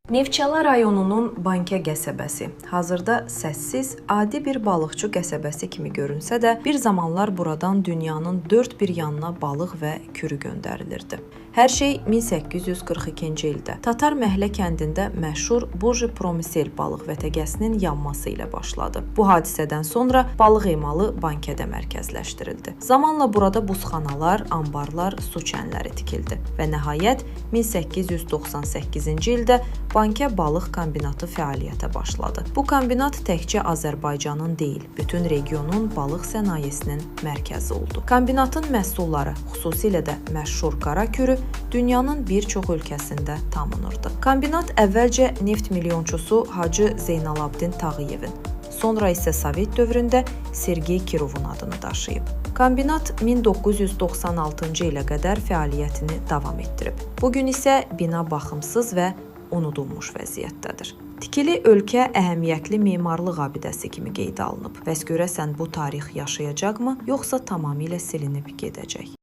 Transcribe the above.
Neftçala rayonunun Bankə qəsəbəsi hazırda səssiz, adi bir balıqçı qəsəbəsi kimi görünsə də, bir zamanlar buradan dünyanın dörd bir yanına balıq və kürü göndərilirdi. Hər şey 1842-ci ildə Tatar Məhlə kəndində məşhur Burji Promissel balıq vətəgəsinin yanması ilə başladı. Bu hadisədən sonra balıq emalı Bankədə mərkəzləşdirildi. Zamanla burada buzxanalar, anbarlar, su çənləri tikildi və nəhayət 1898-ci ildə Bankə balıq kombinatı fəaliyyətə başladı. Bu kombinat təkcə Azərbaycanın deyil, bütün regionun balıq sənayesinin mərkəzi oldu. Kombinatın məhsulları, xüsusilə də məşhur qara kürü, dünyanın bir çox ölkəsində tanınırdı. Kombinat əvvəlcə neft milyonçusu Hacı Zeynalabdin Tağıyevin, sonra isə Sovet dövründə Sergey Kirovun adını daşıyıb. Kombinat 1996-cı ilə qədər fəaliyyətini davam etdirib. Bugün isə bina baxımsız və unudulmuş vəziyyətdədir. Tikili ölkə əhəmiyyətli memarlıq abidəsi kimi qeydə alınıb. Bəs görəsən bu tarix yaşayacaqmı, yoxsa tamamilə silinib gedəcək?